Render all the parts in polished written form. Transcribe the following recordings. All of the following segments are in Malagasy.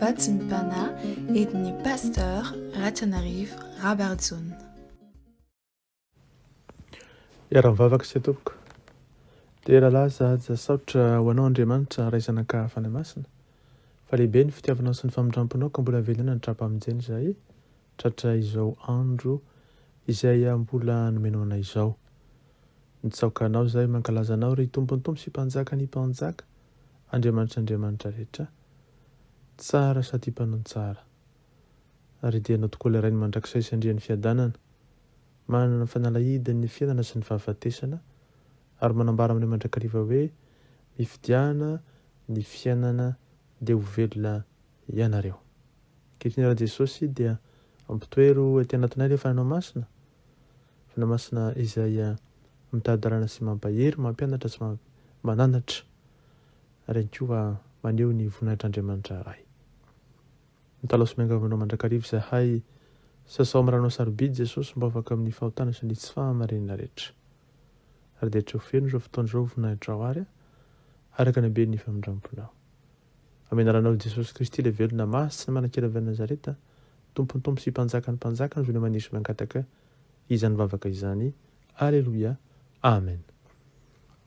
Vanim-potoana entin'i Pasteur RATIANARIVO Rabarijaona. Iara-mivavaka sy tompoko. Dia rahalahy zaza saotra ho anao Andriamanitra raizanaka fanahy masina. Fa lehibe ny fitiavanao sy ny famindramponao ka mbola velona ny trapa-mijeny izahay tratra izao andro izay mbola nomenao anay izao. Nitsaoka anao izahay mankalaza anao ry tompontompo sy mpanjaka ny mpanjaka, Andriamanitra rehetra, tsara sady mpanao tsara. Ary dia anao tokoa ilay rainy mandrakizay sy andrian'ny fiadanana, manana fanalahidiny ny fiainana sy ny fahafatesana, ary manambara amin'ny mandrakariva hoe mifidiana ny fiainana dia ho velona ianareo. Ankehitriny raha Jesosy dia ampitoero ety anatinay ilay fanahy masina izay mitadarana sy mampahery, mampianatra sy mananatra, ary koa maneho ny voninahitr'Andriamanitra iray. Mitalao sy miangavy aminao mandrakariva izahay, sasao amin'ranao sarobidy Jesosy mba afaka amin'ny fahotana sy ny tsy fahamarinana rehetra. Ary dia rehetra ho feno izao fotoana izao voninahitra ao ary araka ny haben'ny famindramponao. Amenaranao Jesosy Kristy ilay velona masina manan-kira avy Nazareta, tompontompo sy mpanjaka ny mpanjaka ny velona manisy miankataka izany vavaka izany. Aleloia. Amen.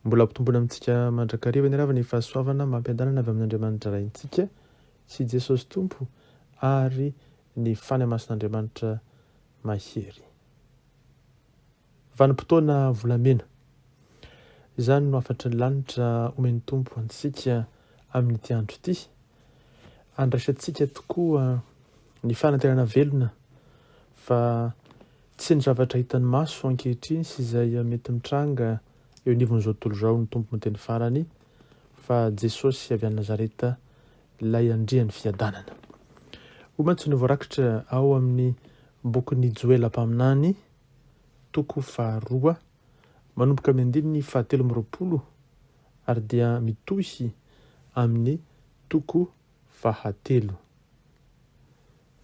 Mbola ampitombona amintsika mandrakariva ny ravana ny fahasoavana mampiadanana avy amin'Andriamanitra raintsika sy Jesosy Tompo ary ny fanahy masin'Andriamanitra mahery. Vanim-potoana volamena. Izany no Hafatra ny Lanitra omeny Tompo antsika amin'ity andro ity. Andraisantsika tokoa ny fanantenana velona, fa tsy ny zavatra hitan'ny maso ankehitriny sy izay mety mitranga eo anivon'izao tontolo izao ny Tompo miteny farany, fa Jesosy avy any Nazareta ilay andrian'ny fiadanana. Ho mantsy ny voarakitra ao amin'ny bokin'ny Ciel mpaminany, toko faharoa, manomboka amin'ny andininy 720 ary dia mitohy amin'ny toko fahatelo.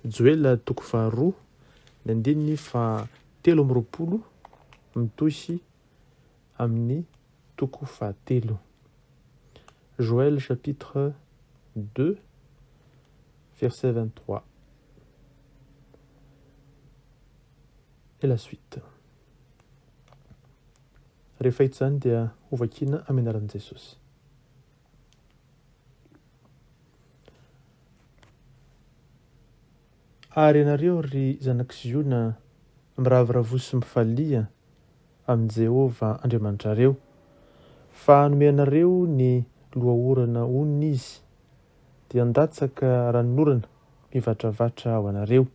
Ciel toko faharoa, ny andininy 720 mitohy amin'ny toko fahatelo. Joël chapitre 2 verset 23 et la suite. Rehefa hita izany dia ho vakiana amin'ny anaran'i Jesosy. Ary ianareo ry zanak'iZiona, miravoravo sy mifalia amin'i Jehovah Andriamanitrareo, fa hanome anareo ny lohaorana onona izy, dia handatsaka ranonorana mivatravatra ao anareo.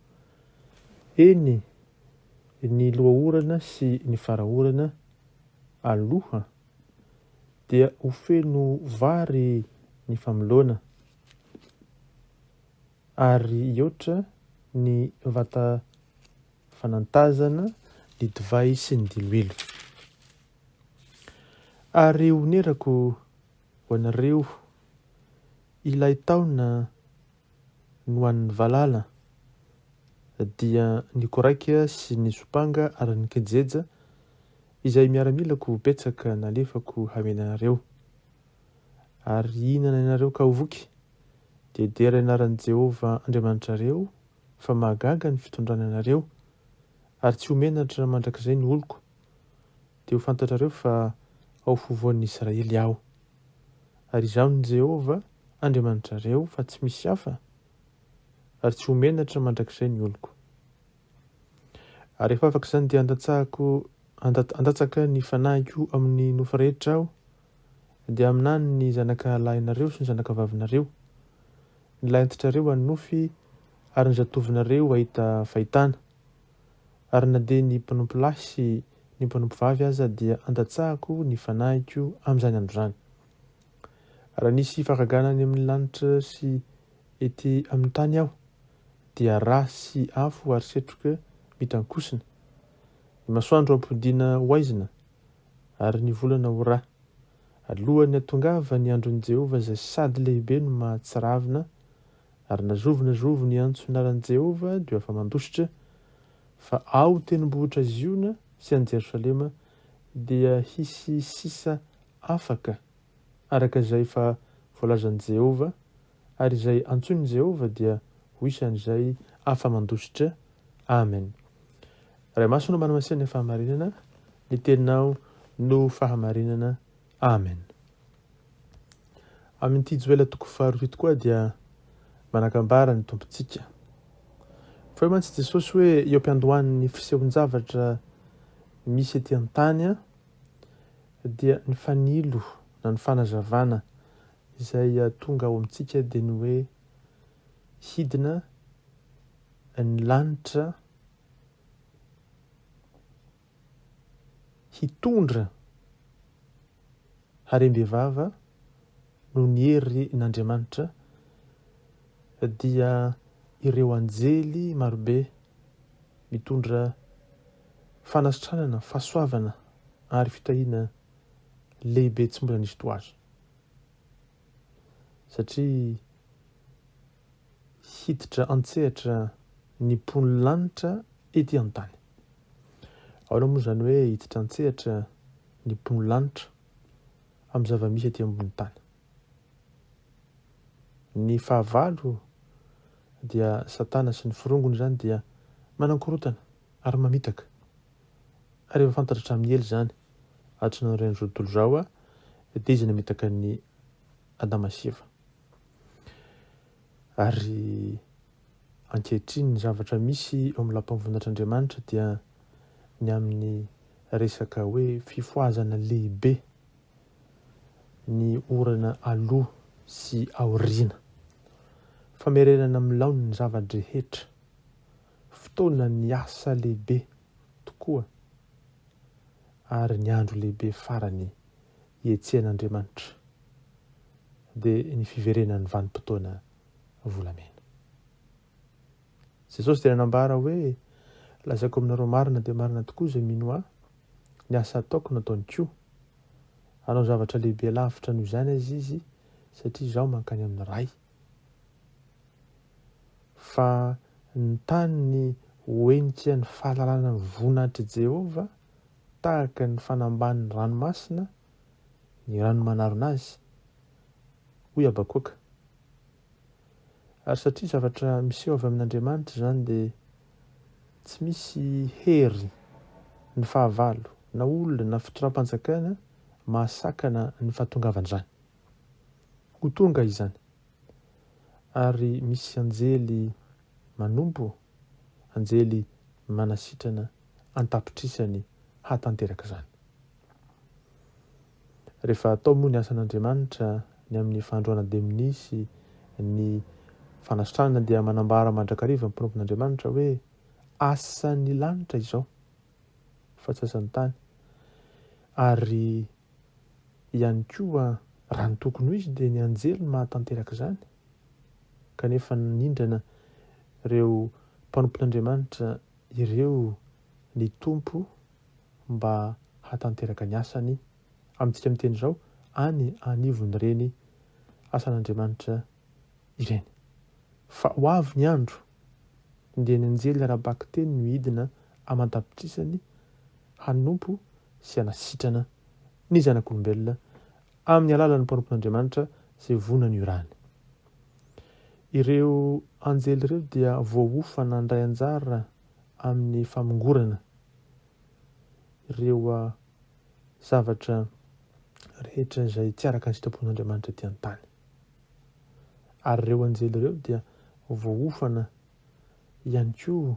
Eny, ny lohaorana sy ny farahorana aloha dia ho feno vary ny familona, ary iotra ny vata fanantazana ny divay sy ny diloilo. Ary honerako ho anareo ilay taona no an'ny valala, dia ny koraika sy ny sopanga ary ny kijeja izay miaramilako betsaka nalefako hamenanareo. Ary hihinana ianareo ka ho voky, dia dera anaran'i Jehovah Andriamanitrareo fa mahagaga ny fitondrana anareo, ary tsy ho menatra mandrakizay ny oloko, dia ho fantatrareo fa ao fovoan'ny Israely aho. Ary izaho ny Jehovah Andriamanitrareo fa tsy misy hafa, ary tsy ho menatra mandrakizay ny oloko. Ary rehefa afaka izany dia handatsaka ny fanahiko amin'ny nofo rehetra aho, dia aminany ny zanaka lahinareo sy ny zanaka vavinareo, ny lahintitrareo hanofy ary ny zatovinareo ahita fahitana. Ary na dia ny mpanompo lahy sy ny mpanompo vavy aza dia handatsahako ny fanahiko amin'izany andro izany. Raha nisy fahagagana any amin'ny lanitra sy ety amin'ny tany aho, dia rà sy afo ary setroka mitankosina. Ny masoandro ampodiana ho aizina, ary ny volana ho rà. Alohan'ny hatongava ny andron'i Jehovah izay sady lehibe no mahatsiravina, ary nazovina ny antso anaran'i Jehovah dia efa mandositra, fa ao tendrombohitra Ziona sy any Jerosalema dia hisy sisa afaka, araka izay fa voalazan'i Jehovah ary izay antsoin'i Jehovah dia ho isan'izay afa-mandositra. Amen. Ray maso no manamasina ny fahamarinana, ny teninao no fahamarinana. Amen. Amin'ity joela toko faharoa tokoa dia manakambara ny tompontsika. Fa mantsy Jesosy hoe eo am-piandohan'ny fisehon-javatra misy etỳ an-tany dia ny fanilo na ny fanazavana izay tonga ao amintsika dia ny hoe hidina ny lanitra hitondra harem-behivava no ny hery n'Andriamanitra dia ireo anjely marobe mitondra fanasitranana, fahasoavana ary fitahiana lehibe tsy mbola nisy toazo. Satria hiditra antsehatra ny mpon'ny lanitra ety an-tany. Ao moa izany hoe hiditra antsehatra ny mpon'ny lanitra amin'ny zava-misy ety ambony tany. Ny fahavalo dia Satana sy ny firongony zany dia manankorotana ary mamitaka. Ary efa fantatra hatramin'ny ela zany, atranao iren'izao tontolo izao dia izy namitaka ny Adama sy Eva. Ary ankehitriny ny zavatra misy eo amin'ny lampam-vonatran'Andriamanitra dia ny amin'ny resaka hoe fifoazana lehibe, ny orana aloha sy aoriana, famerenana amin'ny laony ny zava-drehetra, fotoana ny asa lehibe tokoa ary ny andro lehibe farany hietsehan'Andriamanitra dia ny fiverenan'ny vanim-potoana volamena. Jesosy dia nanambara hoe lazaiko aminareo marina dia marina tokoa izay mino ahy, ny asa ataoko nataony koa. Hanao zavatra lehibe lavitra noho izany izy satria izaho mankany amin'ny ray. Fa ny tany ny hoenika ny fahalalana ny voninahitry Jehovah tahaka ny fanamban'ny ranomasina, ny rano manarona azy, hoy Abakoka. Ary satria zavatra miseho avy amin'Andriamanitra zany dia tsy misy hery ny fahavalo na olona na fitondram-panjakana mahasakana ny fahatongavan'izany. Ho tonga izany. Ary misy anjely manompo, anjely manasitrana antapitrisany hatanteraka izany. Rehefa atao moa ny asan'Andriamanitra ny amin'ny fandroana demonisy, ny fanasitranana dia manambara mandrakariva ny mpirompon'Andriamanitra hoe asan'ny lanitra izao fa tsy asan'ny tany. Ary ihany koa raha ny tokony ho izy dia ny anjely mahatanteraka izany. Kanefa nindrana ireo mpanompon'Andriamanitra ireo ny tompo mba hatanteraka ny asany amintsika miteny izao any anivon'ireny asan'Andriamanitra ireny. Fa ho avy ny andro dia ny anjely arabaky teny no hidina amantapitrisany hanompo sy hanasitrana ny zanak'olombelona amin'ny alalan'ny mpanompon'Andriamanitra izay vonana iorany. Ireo anjely ireo dia voahofana handray anjara amin'ny famongorana ireo zavatra rehetra izay tsy araka ny sitrapon'Andriamanitra ety an-tany. Ary ireo anjely ireo dia voahofana ihany koa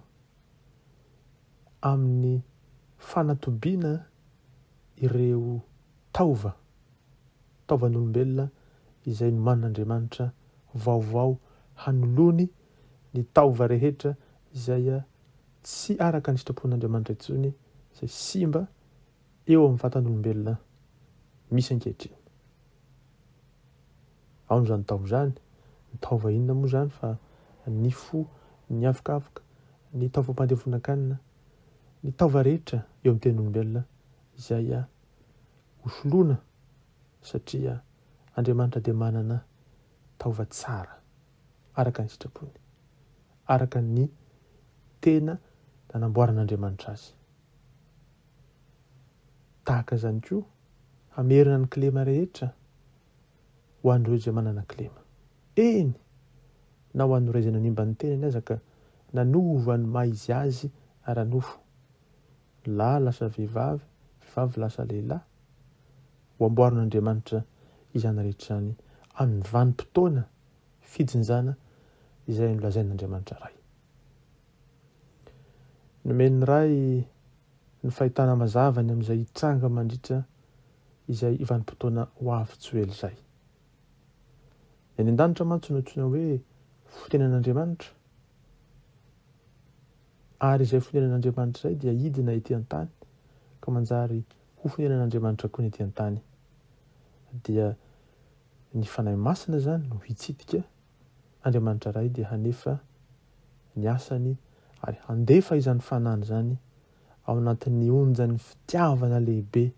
amin'ny fanatobiana ireo taovan'olombelona izay noman'Andriamanitra vaovao hanolony ny taova rehetra izay tsy araka ny sitrapon'Andriamanitra intsony, izay simba eo amin'ny vatan'olombelona misy ankehitriny. Ao n'izany taova izany, ny taova inona moa izany fa ny fo, ny avokavoka, ny taovam-pandevonan-kanina, ny taova rehetra eo amin'ny tenin'olombelona izay hosoloana satria Andriamanitra dia manana taova tsara araka ny sitrapony, araka ny tena nanamboaran'Andriamanitra azy. Tahaka izany koa hamerina ny kilema rehetra ho an'ireo izay manana kilema. Eny, na ho an'ny raizana nimba ny tenany aza ka nanova ny maha izy azy ara-nofo. Lahy lasa vehivavy, vehivavy lasa lehilahy. Ho amboarin'Andriamanitra izany rehetra izany amin'ny vanim-potoana fijinjana izay nolazain'Andriamanitra ray. Nomen'ny ray ny fahitana mazavany amin'izay hitranga mandritra izay vanim-potoana ho avy tsy ho ela izay. Ny any an-danitra mantsy no antsoina hoe fonenan'Andriamanitra. Ary izay fonenan'Andriamanitra izay dia hidina ety an-tany ka manjary ho fonenan'Andriamanitra koa ny ety an-tany. Dia ny fanahy masina zany no hitsidika Andriamanitra ray dia hanefa ny asany ary handefa izany fanahiny zany ao anatin'ny onjan'ny fitiavana lehibe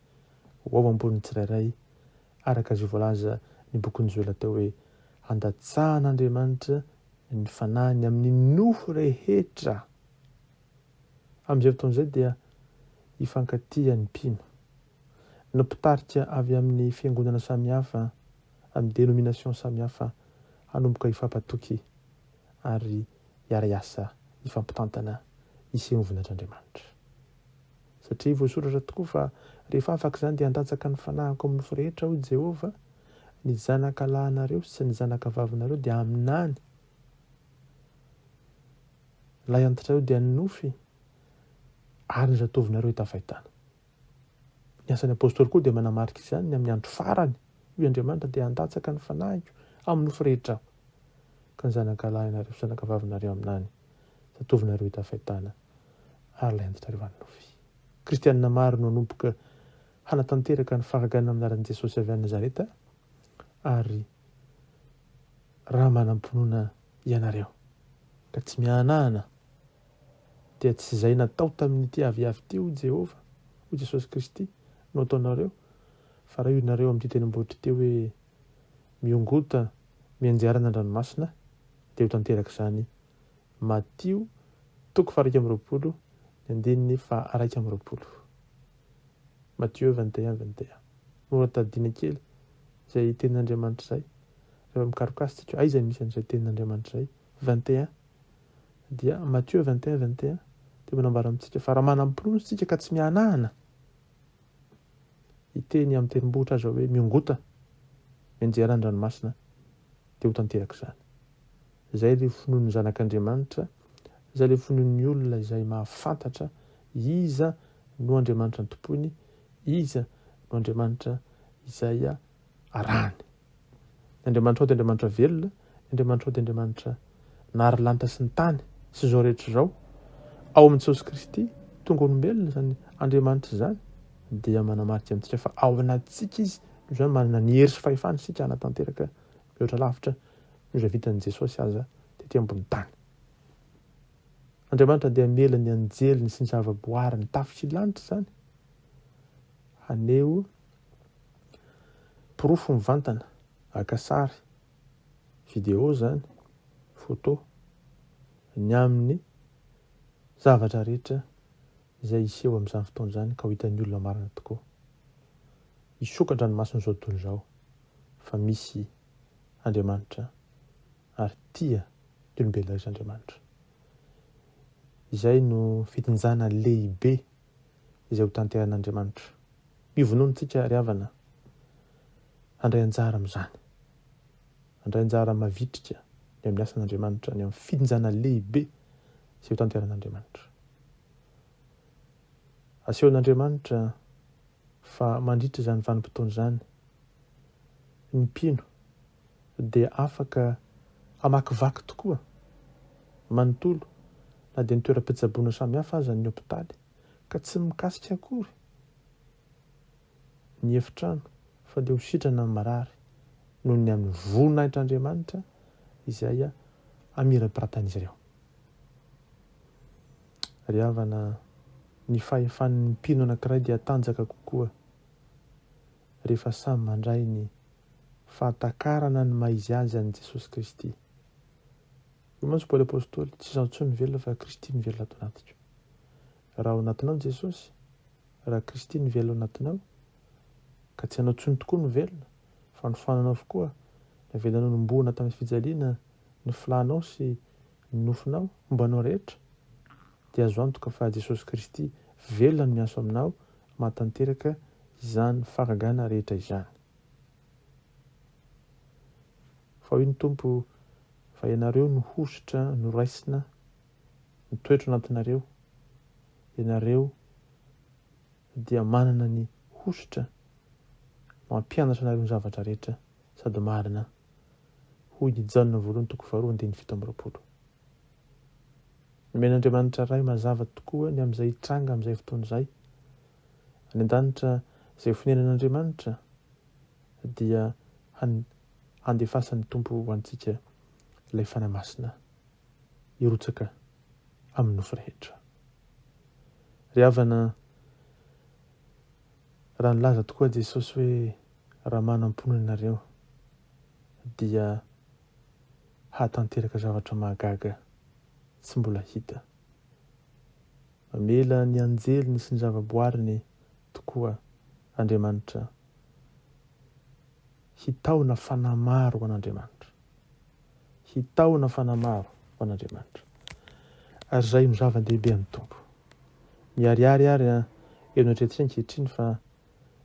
ho ao ambony tsirairay, araka izay voalaza ny bokin'ny Joela teo hoe handatsahan'Andriamanitra ny fanahiny amin'ny nofo rehetra. Amin'izay fotoan'izay dia hifankatia ny mpino. Ny mpitarika avy amin'ny fiangonana samihafa, amin'ny dénomination samihafa, hanomboka hifampatoky ary hiara-iasa hifampitantana hiseho voninahitran'Andriamanitra. Satria voasoratra tokoa fa rehefa afaka izany dia handatsaka ny fanahiko amin'ny nofo rehetra hoy Jehovah, ny zanaka lahinareo sy ny zanaka vavinareo dia aminany. Ilay antitrareo dia ny nofy ary ny zatovinareo hitafahitana. Ny asan'ny apôstôly koa dia manamarika izany ny amin'ny andro farany. Io Andriamanitra dia handatsaka ny fanahiko amin'ny nofo rehetra ka ny zanaka lahinareo sy zanaka vavinareo aminany, zatovinareo hitafahitana ary ilay antitrareo any nofy. Kristianina maro no hanomboka hanatanteraka ny fahagana amin'ny anaran'i Jesosy avy any Nazareta ary raha manam-pinoana ianareo ka tsy mihanahana dia tsy izay natao tamin'ity avy ty hoy Jehovah, hoy Jesosy Kristy no ataonareo, fa raha io nareo amin'ity tendrombohitra teo hoe miongota mianjarana an-dranomasina dia ho tanteraka izany. Matio 1:20, ny 1:20. Matio 21:21. Noratadiana kely izay tenin'Andriamanitra izay. Rehefa mikarokasintsika aiza misy an'izay tenin'Andriamanitra izay 21 dia Matio 21:21 dia manambara amintsika fa raha manam-pinoana isika ka tsy mihanahana hiteny amin'ny tendrombohitra aza hoe miongota mianjera ny ranomasina dia ho tanteraka izany. Izay ilay finoan'ny zanak'Andriamanitra, izay ilay finoan'ny olona izay mahafantatra iza no Andriamanitra ny tompony, iza no Andriamanitra izay arahany. Ny Andriamanitra ao dia Andriamanitra velona, ny Andriamanitra ao dia Andriamanitra nahary lanitra sy ny tany sy izao rehetra izao. Ao amin'i Jesosy Kristy tonga olombelona izany Andriamanitra izany dia manamarika amintsika fa ao anatintsika izy no izany manana ny hery sy fahefana isika hanatanteraka mihoatra lavitra no izay vitan'i Jesosy aza tetỳ ambony tany. Andriamanitra dia mela ny anjeliny sy ny zavaboary ny tafy sy lanitra izany haneho porofo mivantana, aka sary, video izany, photo ny amin'ny zavatra rehetra izay iseho amin'izany fotoana izany ka ho hitan'ny olona marina tokoa. Hisokatra ny masony izao tontolo izao fa misy Andriamanitra ary tia ny olombelona rehetra Andriamanitra. Izay no fitinjana lehibe izay ho tanteran'Andriamanitra. Mivononantsika ry havana handray anjara amin'izany. Handray anjara mavitrika ny amin'ny asan'Andriamanitra, ny amin'ny fitinjana lehibe izay ho tanteran'Andriamanitra. Asehon'Andriamanitra fa mandritra izany vanim-potoana izany ny mpino dia afaka hamakivaky tokoa, manontolo na dia ny toeram-pitsaboana samihafa aza ny hôpitaly ka tsy mikasika akory ny efitrano fa dia ho sitrana amin'ny marary noho ny amin'ny voninahitr'Andriamanitra izay amiram-piratana izy ireo. Ry havana ny fahefan'ny mpino anankiray dia tanjaka kokoa rehefa samy mandray ny fahatakarana ny maha izy azy an'i Jesosy Kristy. Io mantsy Paoly apôstôly tsy izaho intsony velona fa Kristy ny velona ato anatiko. Raha ao anatinao Jesosy, raha Kristy ny velona ao anatinao ka tsy anao intsony tokoa ny velona fa ny fananao avokoa ny velanao nomboana tamin'ny fijaliana ny filanao sy ny nofinao momba anao rehetra dia azo antoka fa Jesosy Kristy velona ny miaso aminao mahatanteraka izany fahagana rehetra izany. Fa hoy ny Tompo fa ianareo no hositra no raisina ny toetra anatinareo. Ianareo dia manana ny hositra mampianatra anareo ny zavatra rehetra sady marina. Hoy ny Jaona voalohany toko 2:7. Ny men'Andriamanitra ray mazava tokoa ny amin'izay hitranga amin'izay fotoana izay. Any an-danitra izay fonenan'Andriamanitra dia handefasany Tompo ho antsika ilay fanahy masina hirotsaka amin'ny nofo rehetra. Ry havana, raha nilaza tokoa Jesosy hoe raha manam-ponina ianareo dia hahatanteraka zavatra mahagaga tsy mbola hita. Mamela ny anjeliny sy ny zavaboariny tokoa Andriamanitra hitahona fanahy maro ho an'Andriamanitra. Hitahona fanahy maro ho an'Andriamanitra. Ary izay no zava-dehibe amin'ny Tompo. Miariary ary eo anatrehantsika ankehitriny fa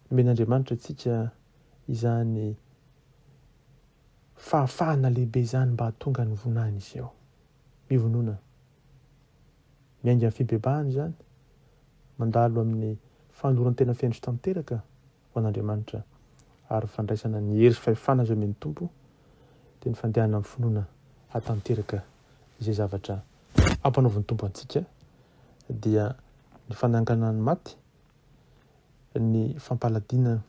men'Andriamanitra antsika izany fahafahana lehibe izany mba hahatonga ny vonahany izy eo. Mivonona. Miainga amin'ny fibebahany izany. Mandalo amin'ny fanoloran-tena fendry tanteraka ho an'Andriamanitra ary fandraisana ny hery sy fahefana azo amin'ny Tompo dia ny fandehana amin'ny finoana hatanteraka izay zavatra ampanaovan'ny Tompo antsika dia ny fananganana ny maty, ny fampaladiana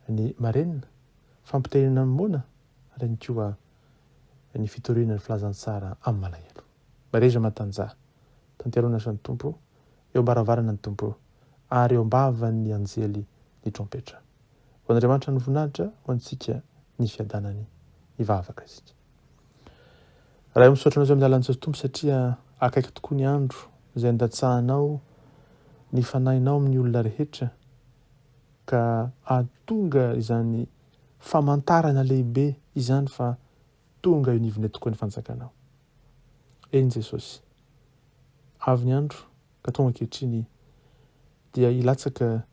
ny marenina, fampitenena ny mona ary ihany koa ny fitoriana ny filazantsara amin'ny malahelo. Mareza matanjaha, tanterona asan'ny Tompo, eo ambaravarana ny Tompo ary eo ambavan'ny anjely ny trompetra. Ho an'Andriamanitra ny voninahitra ho antsika ny fiadanany hivavaka isika. Raha misaotra anao amin'ny alalan'ny Tompo satria akaiky tokoa ny andro izay andatsahanao ny fanahinao amin'ny olona rehetra ka ahatonga izany famantarana lehibe izany fa tonga io nivony tokoa ny fanjakanao. Eny Jesosy, avy ny andro ka tonga ankehitriny dia hilatsaka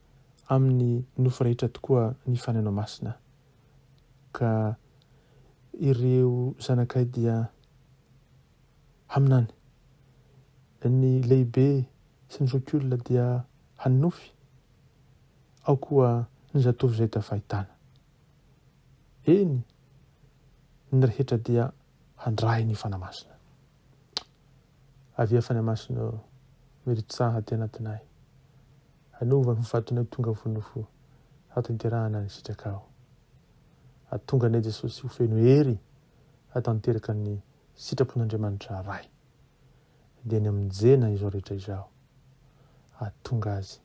amin'ny nofo rehetra tokoa ny fanahinao masina ka ireo zanakay dia haminany. Ny lehibe sy ny zokiolona dia hanofy, ao koa ny zatovy izay tafahitana. Eny, ny rehetra dia handray ny fanahy masina. Avia fanahy masina miritsaha ty anatinay. Hanova ny fahatonay tonga vonofo hatanterahana ny sitrakao. Hatonga anay Jesosy ho feno hery hatanteraka ny sitrapon'Andriamanitra ray. Dia ny amin'ny jena izao rehetra izao hatonga azy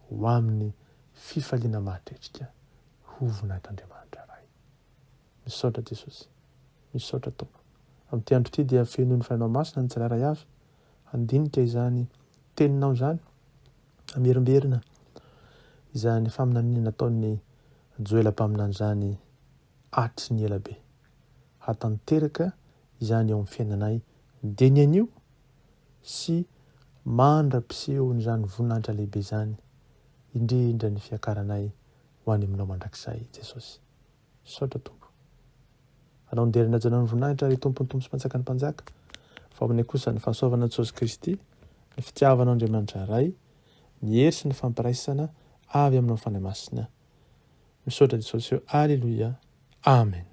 ho amin'ny fifaliana mahatretsika ho voninahitran'Andriamanitra ray. Misaotra Jesosy, misaotra Tompo. Amin'ity andro ity dia feno ny fanahinao masina ny tsirairay avy. Handinika izany teninao izany, amerimberina izany faminaniana nataon'ny Joel mpaminany izany atry ny elabe. Hatanteraka izany eo amin'ny fiainanay dia ny anio sy mandra-piseho n'izany voninahitra lehibe izany indrindra ny fiakaranay ho any aminao mandrakizay Jesosy. Misaotra Tompo. Anao nderina janao ny voninahitra ary tompony Tompo sy mpanjaka ny mpanjaka. Fa aminay kosa ny fahasoavana Jesosy Kristy, ny fitiavanao Andriamanitra ray, ny hery sy ny fampiraisana avy aminao fanahy masina. Misaotra Jesosy eo. Alleluia. Amen.